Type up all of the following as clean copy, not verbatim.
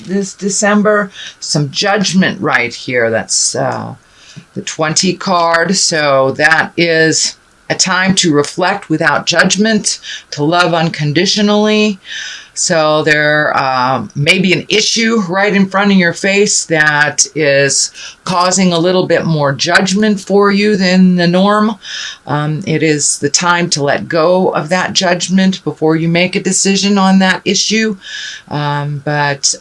this December. Some judgment right here. That's the 20 card. So that is a time to reflect without judgment, to love unconditionally. So there may be an issue right in front of your face that is causing a little bit more judgment for you than the norm. It is the time to let go of that judgment before you make a decision on that issue. But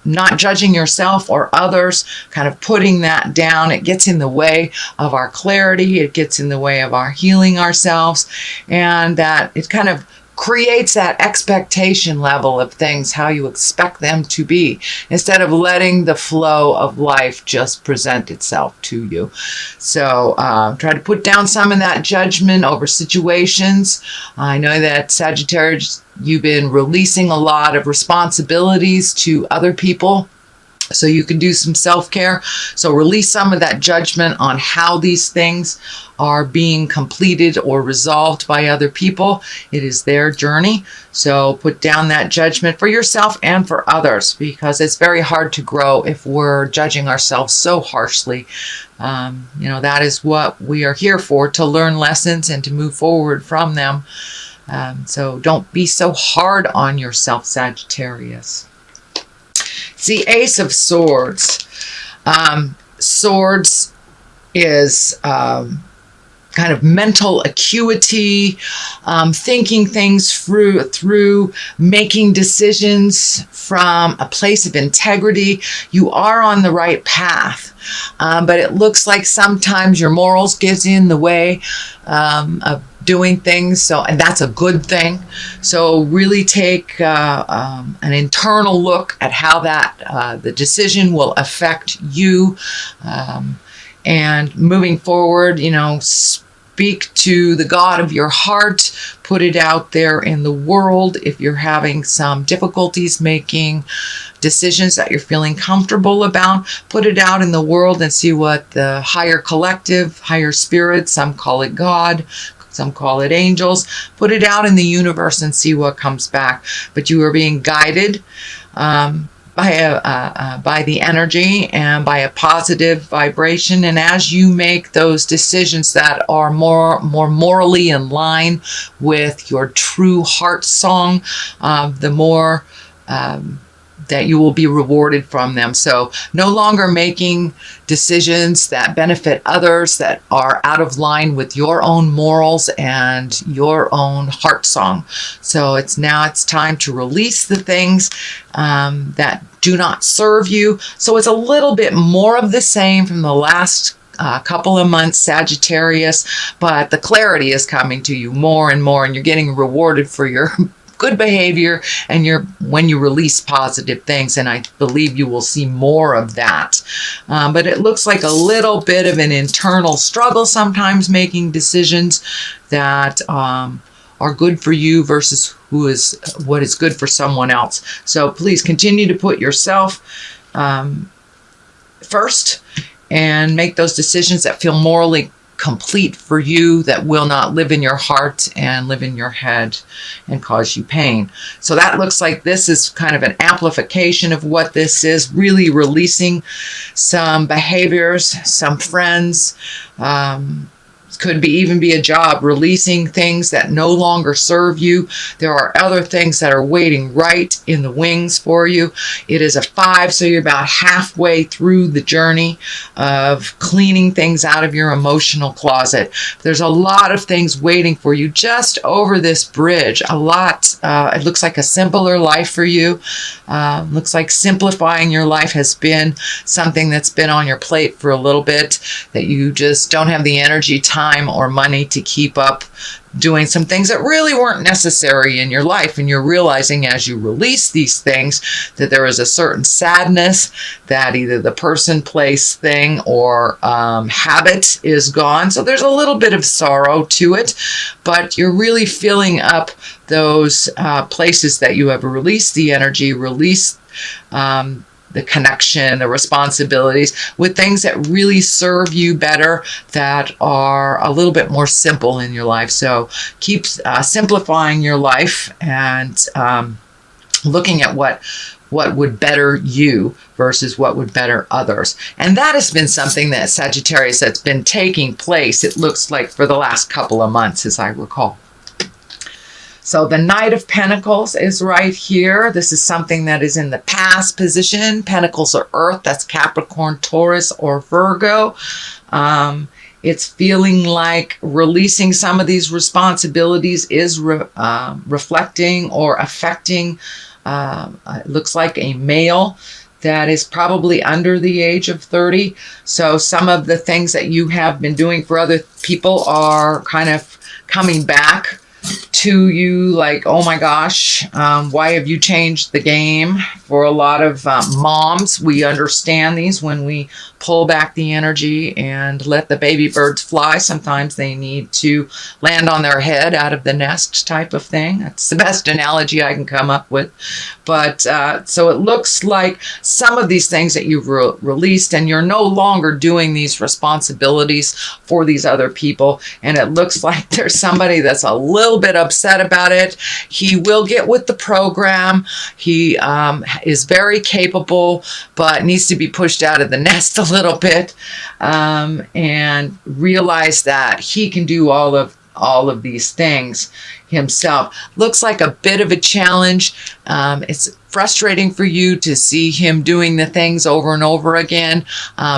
not judging yourself or others, kind of putting that down. It gets in the way of our clarity. It gets in the way of our healing ourselves. And that it kind of creates that expectation level of things, how you expect them to be, instead of letting the flow of life just present itself to you. So try to put down some of that judgment over situations. I know that Sagittarius, you've been releasing a lot of responsibilities to other people, so you can do some self-care. So release some of that judgment on how these things are being completed or resolved by other people. It is their journey. So put down that judgment for yourself and for others, because it's very hard to grow if we're judging ourselves so harshly. That is what we are here for, to learn lessons and to move forward from them. So don't be so hard on yourself, Sagittarius. It's the Ace of Swords. Swords is kind of mental acuity, thinking things through, making decisions from a place of integrity. You are on the right path, but it looks like sometimes your morals get in the way of doing things, and that's a good thing. So really take an internal look at how that the decision will affect you, and moving forward, speak to the God of your heart, put it out there in the world. If you're having some difficulties making decisions that you're feeling comfortable about, put it out in the world and see what the higher collective, higher spirit, some call it God, some call it angels, put it out in the universe and see what comes back. But you are being guided by the energy and by a positive vibration. And as you make those decisions that are more morally in line with your true heart song, the more that you will be rewarded from them. So no longer making decisions that benefit others, that are out of line with your own morals and your own heart song. So it's time to release the things that do not serve you. So it's a little bit more of the same from the last couple of months, Sagittarius, but the clarity is coming to you more and more, and you're getting rewarded for your good behavior and when you release positive things, and I believe you will see more of that. But it looks like a little bit of an internal struggle sometimes, making decisions that are good for you versus what is good for someone else. So please continue to put yourself first and make those decisions that feel morally complete for you, that will not live in your heart and live in your head and cause you pain. So that looks like this is kind of an amplification of what this is, really releasing some behaviors, some friends, could even be a job, releasing things that no longer serve you. There are other things that are waiting right in the wings for you. It is a 5, so you're about halfway through the journey of cleaning things out of your emotional closet. There's a lot of things waiting for you just over this bridge. A lot. It looks like a simpler life for you. Looks like simplifying your life has been something that's been on your plate for a little bit, that you just don't have the energy, time, or money to keep up doing some things that really weren't necessary in your life. And you're realizing as you release these things that there is a certain sadness that either the person, place, thing, or habit is gone. So there's a little bit of sorrow to it, but you're really filling up those places that you have released the energy, released the connection, the responsibilities, with things that really serve you better, that are a little bit more simple in your life. So keep simplifying your life and looking at what what would better you versus what would better others. And that has been something that Sagittarius that's been taking place, it looks like, for the last couple of months, as I recall. So the Knight of Pentacles is right here. This is something that is in the past position. Pentacles are Earth. That's Capricorn, Taurus, or Virgo. It's feeling like releasing some of these responsibilities is reflecting or affecting, it looks like a male that is probably under the age of 30. So some of the things that you have been doing for other people are kind of coming back to you, like, oh my gosh, why have you changed the game? For a lot of moms, we understand these when we pull back the energy and let the baby birds fly. Sometimes they need to land on their head out of the nest type of thing. That's the best analogy I can come up with. But so it looks like some of these things that you've released, and you're no longer doing these responsibilities for these other people. And it looks like there's somebody that's a little bit upset about it. He will get with the program. He is very capable, but needs to be pushed out of the nest a little bit, and realize that he can do all of these things himself. Looks like a bit of a challenge. It's frustrating for you to see him doing the things over and over again.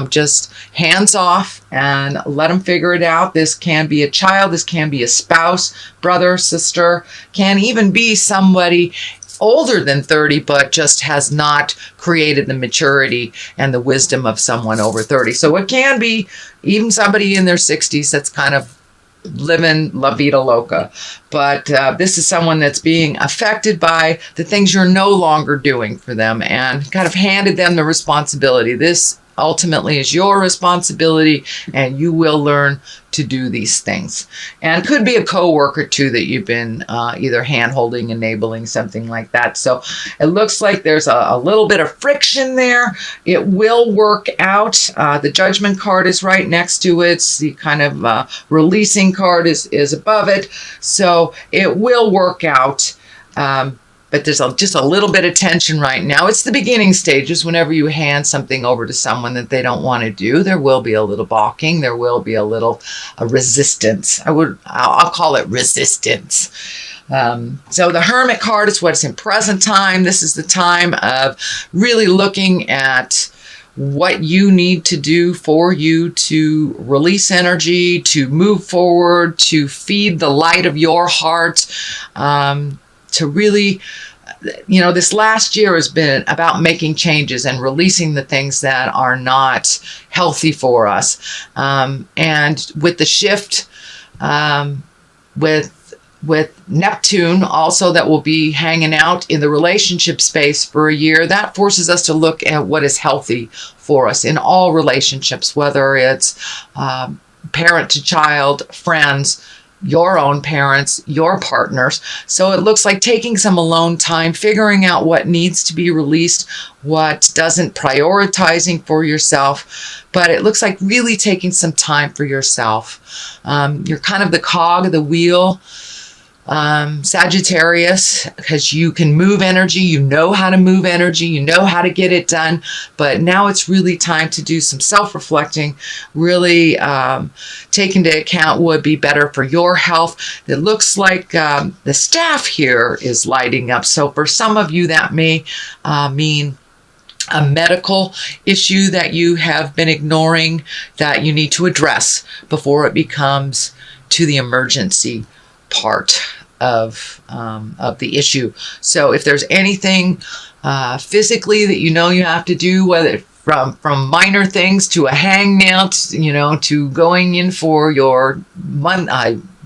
Just hands off and let him figure it out. This can be a child. This can be a spouse, brother, sister, can even be somebody older than 30, but just has not created the maturity and the wisdom of someone over 30. So it can be even somebody in their 60s that's kind of living la vida loca. But this is someone that's being affected by the things you're no longer doing for them, and kind of handed them the responsibility. This ultimately is your responsibility, and you will learn to do these things. And could be a co-worker too that you've been either hand-holding, enabling, something like that. So it looks like there's a little bit of friction there. It will work out. The Judgment card is right next to it. The kind of releasing card is above it. So it will work out. But there's just a little bit of tension right now. It's the beginning stages. Whenever you hand something over to someone that they don't want to do, there will be a little balking. There will be a little resistance. I'll call it resistance. So the Hermit card is what's in present time. This is the time of really looking at what you need to do for you to release energy, to move forward, to feed the light of your heart, to really, this last year has been about making changes and releasing the things that are not healthy for us. And with the shift, with Neptune also, that will be hanging out in the relationship space for a year, that forces us to look at what is healthy for us in all relationships, whether it's parent to child, friends, your own parents, your partners. So it looks like taking some alone time, figuring out what needs to be released, what doesn't, prioritizing for yourself. But it looks like really taking some time for yourself. You're kind of the cog of the wheel, Sagittarius, because you can move energy, you know how to move energy, you know how to get it done, but now it's really time to do some self-reflecting, really take into account what would be better for your health. It looks like the staff here is lighting up, so for some of you that may mean a medical issue that you have been ignoring that you need to address before it becomes to the emergency part of the issue. So if there's anything physically that you have to do, whether from minor things to a hangnail, to going in for your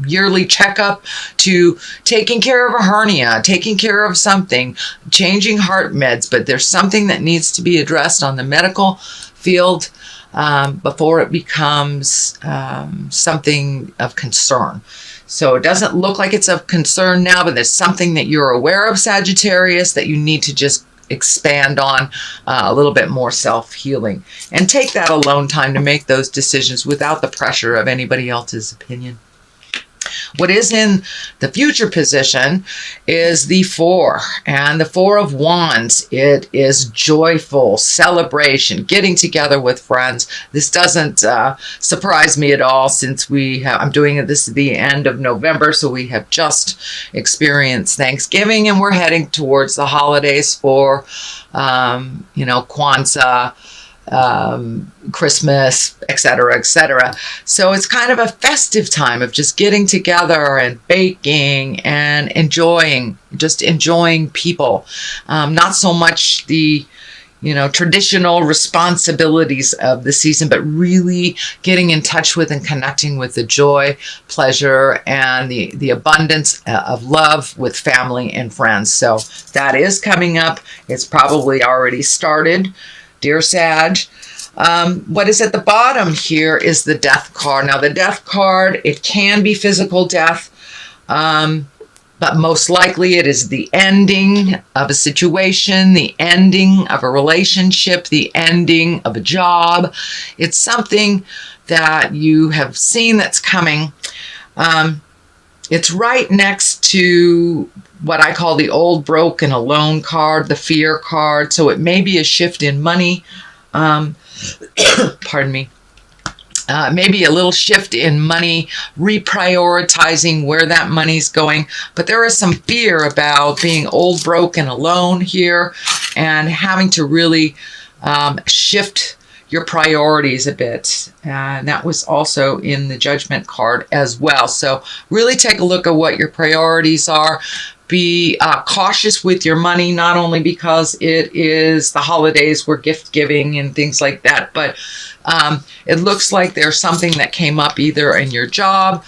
yearly checkup, to taking care of a hernia, taking care of something, changing heart meds, but there's something that needs to be addressed on the medical field before it becomes something of concern. So it doesn't look like it's of concern now, but there's something that you're aware of, Sagittarius, that you need to just expand on a little bit more self-healing. And take that alone time to make those decisions without the pressure of anybody else's opinion. What is in the future position is the 4, and the 4 of Wands. It is joyful celebration, getting together with friends. This doesn't surprise me at all, since I'm doing this at the end of November, so we have just experienced Thanksgiving, and we're heading towards the holidays for, Kwanzaa, Christmas, etc., etc. So it's kind of a festive time of just getting together and baking and enjoying people. Not so much the traditional responsibilities of the season, but really getting in touch with and connecting with the joy, pleasure, and the abundance of love with family and friends. So that is coming up. It's probably already started, dear Sag. What is at the bottom here is the Death card. Now, the Death card, it can be physical death, but most likely it is the ending of a situation, the ending of a relationship, the ending of a job. It's something that you have seen that's coming. It's right next to what I call the old, broke, and alone card, the Fear card. So it may be a shift in money. Pardon me. Maybe a little shift in money, reprioritizing where that money's going. But there is some fear about being old, broke, and alone here, and having to really shift your priorities a bit. And that was also in the Judgment card as well. So really take a look at what your priorities are. Be cautious with your money, not only because it is the holidays, we're gift giving and things like that, but it looks like there's something that came up either in your job,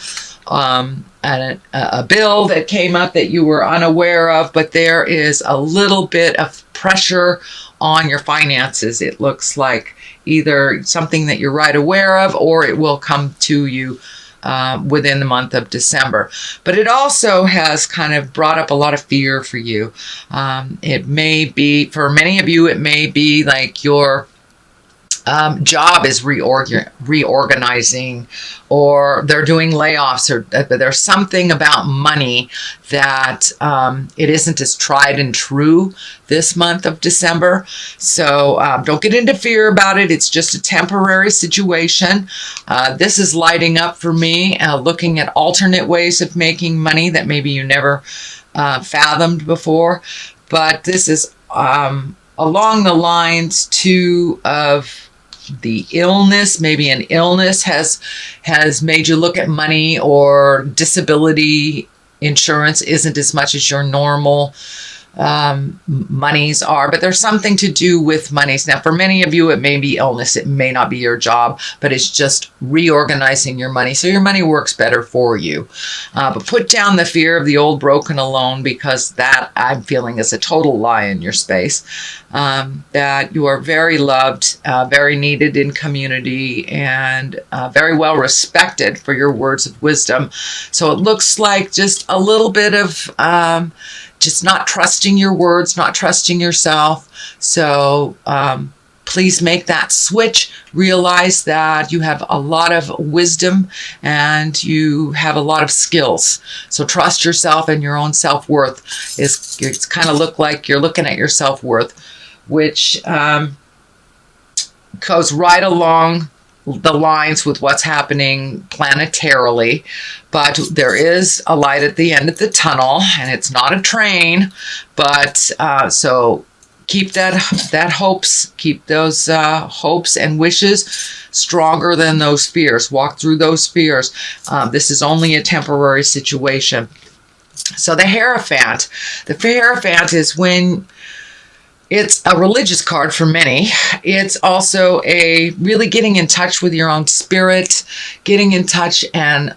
and a bill that came up that you were unaware of, but there is a little bit of pressure on your finances. It looks like either something that you're right aware of, or it will come to you within the month of December. But it also has kind of brought up a lot of fear for you. It may be, for many of you, it may be like your job is reorganizing, or they're doing layoffs, or there's something about money that it isn't as tried and true this month of December. So don't get into fear about it. It's just a temporary situation. This is lighting up for me, looking at alternate ways of making money that maybe you never fathomed before. But this is along the lines too of the illness. Maybe an illness has made you look at money, or disability insurance isn't as much as your normal monies are, but there's something to do with monies. Now, for many of you, it may be illness. It may not be your job, but it's just reorganizing your money so your money works better for you. But put down the fear of the old, broken, alone, because that I'm feeling is a total lie in your space. That you are very loved, very needed in community, and very well respected for your words of wisdom. So it looks like just a little bit of just not trusting your words, not trusting yourself. So please make that switch. Realize that you have a lot of wisdom and you have a lot of skills. So trust yourself and your own self-worth. It's kind of look like you're looking at your self-worth, which goes right along the lines with what's happening planetarily. But there is a light at the end of the tunnel, and it's not a train. But so keep that hopes, keep those hopes and wishes stronger than those fears. Walk through those fears. This is only a temporary situation. So the Hierophant. The Hierophant is when it's a religious card for many. It's also a really getting in touch with your own spirit, getting in touch and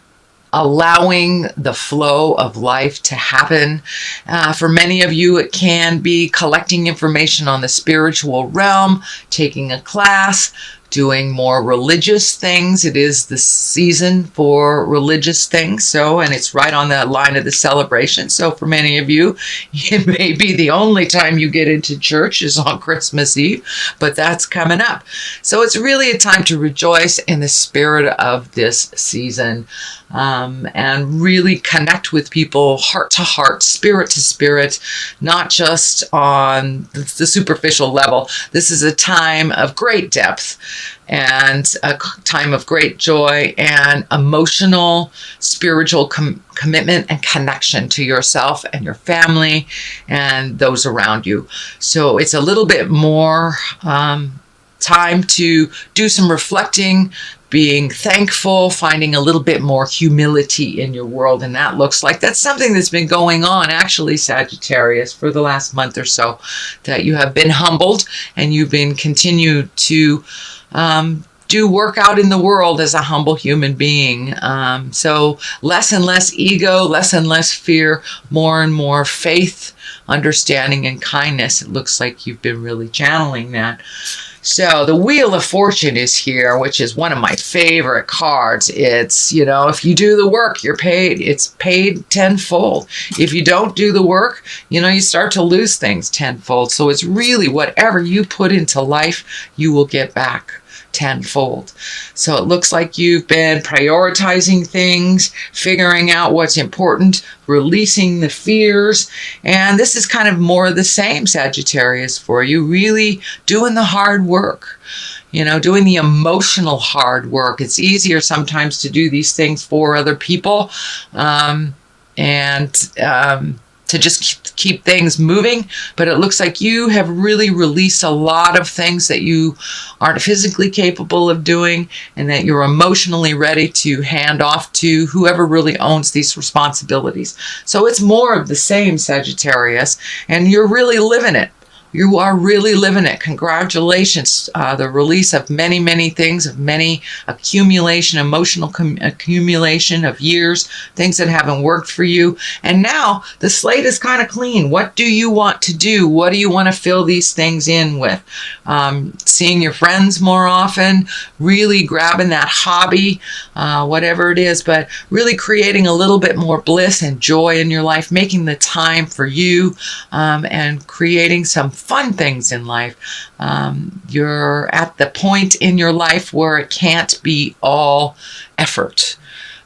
allowing the flow of life to happen. For many of you, it can be collecting information on the spiritual realm, taking a class, doing more religious things. It is the season for religious things. So, and it's right on the line of the celebration. So for many of you, it may be the only time you get into church is on Christmas Eve, but that's coming up. So it's really a time to rejoice in the spirit of this season. and really connect with people heart to heart, spirit to spirit, not just on the superficial level. This is a time of great depth and a time of great joy and emotional, spiritual commitment and connection to yourself and your family and those around you. So it's a little bit more time to do some reflecting, being thankful, finding a little bit more humility in your world. And that looks like that's something that's been going on, actually, Sagittarius, for the last month or so, that you have been humbled and you've been continued to do work out in the world as a humble human being. So less and less ego, less and less fear, more and more faith, understanding, and kindness. It looks like you've been really channeling that. So the Wheel of Fortune is here, which is one of my favorite cards. It's, if you do the work, you're paid. It's paid tenfold. If you don't do the work, you start to lose things tenfold. So it's really whatever you put into life, you will get back tenfold. So it looks like you've been prioritizing things, figuring out what's important, releasing the fears. And this is kind of more of the same, Sagittarius, for you, really doing the hard work, doing the emotional hard work. It's easier sometimes to do these things for other people and to just keep things moving. But it looks like you have really released a lot of things that you aren't physically capable of doing and that you're emotionally ready to hand off to whoever really owns these responsibilities. So it's more of the same, Sagittarius, and you're really living it. You are really living it. Congratulations. The release of many, many things, of many accumulation, emotional accumulation of years, things that haven't worked for you. And now the slate is kind of clean. What do you want to do? What do you want to fill these things in with? Seeing your friends more often, really grabbing that hobby, whatever it is, but really creating a little bit more bliss and joy in your life, making the time for you, and creating some fun things in life. You're at the point in your life where it can't be all effort.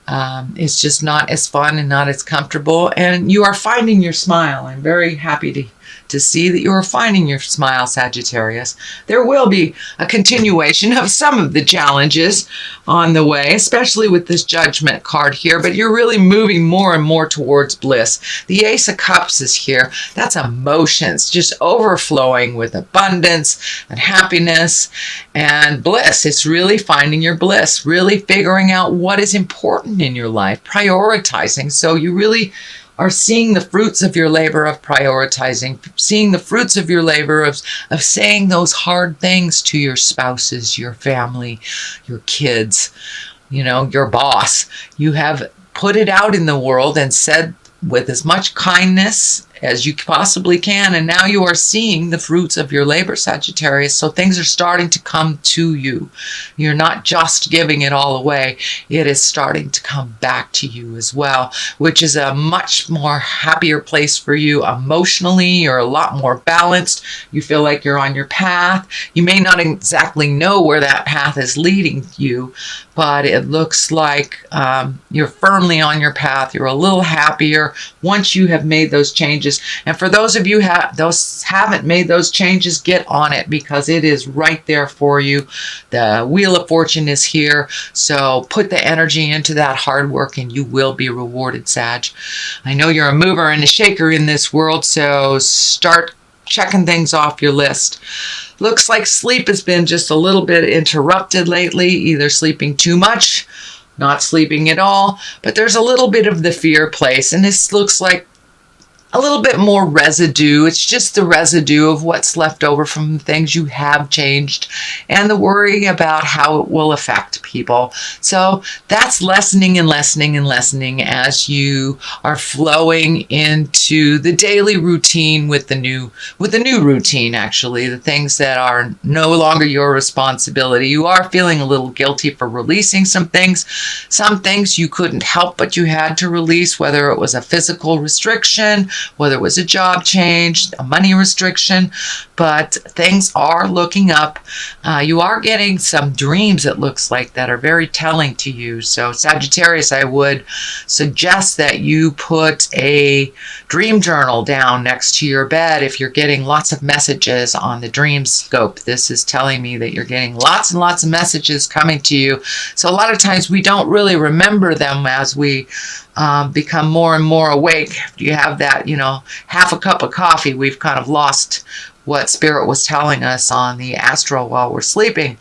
It's just not as fun and not as comfortable, and you are finding your smile. I'm very happy to see that you are finding your smile, Sagittarius. There will be a continuation of some of the challenges on the way, especially with this Judgment card here, but you're really moving more and more towards bliss. The Ace of Cups is here. That's emotions, just overflowing with abundance and happiness and bliss. It's really finding your bliss, really figuring out what is important in your life, prioritizing. So you really are seeing the fruits of your labor of prioritizing, seeing the fruits of your labor of saying those hard things to your spouses, your family, your kids, your boss. You have put it out in the world and said with as much kindness as you possibly can, and now you are seeing the fruits of your labor, Sagittarius. So things are starting to come to you. You're not just giving it all away. It is starting to come back to you as well, which is a much more happier place for you emotionally. You're a lot more balanced. You feel like you're on your path. You may not exactly know where that path is leading you, but it looks like you're firmly on your path. You're a little happier once you have made those changes. And for those of you haven't made those changes, get on it, because it is right there for you. The Wheel of Fortune is here. So put the energy into that hard work and you will be rewarded, Sag. I know you're a mover and a shaker in this world, so start checking things off your list. Looks like sleep has been just a little bit interrupted lately, either sleeping too much, not sleeping at all, but there's a little bit of the fear place, and this looks like a little bit more residue. It's just the residue of what's left over from the things you have changed and the worry about how it will affect people. So that's lessening and lessening and lessening as you are flowing into the daily routine with the new routine, actually, the things that are no longer your responsibility. You are feeling a little guilty for releasing some things you couldn't help but you had to release, whether it was a physical restriction, whether it was a job change, a money restriction, but things are looking up. You are getting some dreams, it looks like, that are very telling to you. So Sagittarius, I would suggest that you put a dream journal down next to your bed if you're getting lots of messages on the dream scope. This is telling me that you're getting lots and lots of messages coming to you. So a lot of times we don't really remember them as we become more and more awake. You have that, half a cup of coffee, we've kind of lost what Spirit was telling us on the astral while we're sleeping.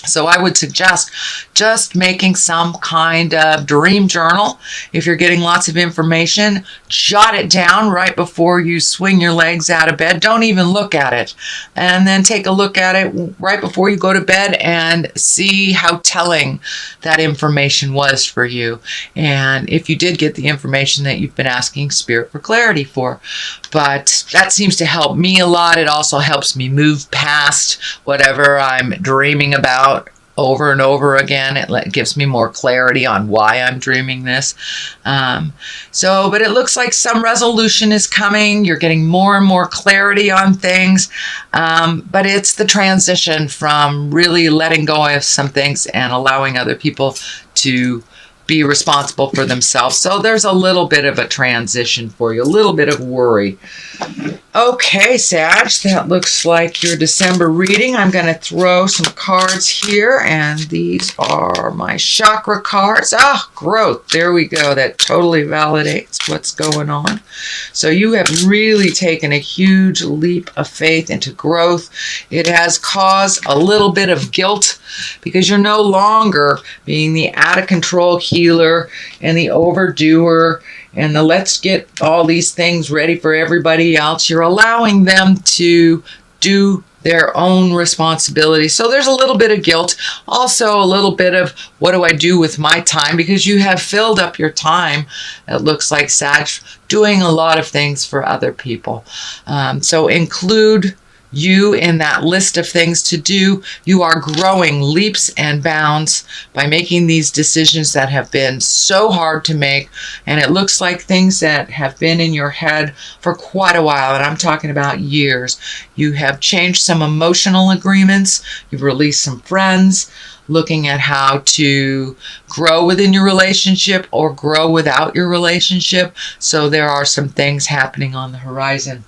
So I would suggest just making some kind of dream journal. If you're getting lots of information, jot it down right before you swing your legs out of bed. Don't even look at it. And then take a look at it right before you go to bed and see how telling that information was for you. And if you did get the information that you've been asking Spirit for clarity for. But that seems to help me a lot. It also helps me move past whatever I'm dreaming about over and over again. It gives me more clarity on why I'm dreaming this. But it looks like some resolution is coming. You're getting more and more clarity on things. But it's the transition from really letting go of some things and allowing other people to be responsible for themselves. So there's a little bit of a transition for you, a little bit of worry. Okay, Sag, that looks like your December reading. I'm going to throw some cards here, and these are my chakra cards. Growth. There we go. That totally validates what's going on. So you have really taken a huge leap of faith into growth. It has caused a little bit of guilt because you're no longer being the out-of-control healer and the overdoer and the let's get all these things ready for everybody else. You're allowing them to do their own responsibility. So there's a little bit of guilt, also a little bit of what do I do with my time, because you have filled up your time, it looks like, Sag, doing a lot of things for other people. So include you in that list of things to do. You are growing leaps and bounds by making these decisions that have been so hard to make. And it looks like things that have been in your head for quite a while, and I'm talking about years. You have changed some emotional agreements. You've released some friends, looking at how to grow within your relationship or grow without your relationship. So there are some things happening on the horizon.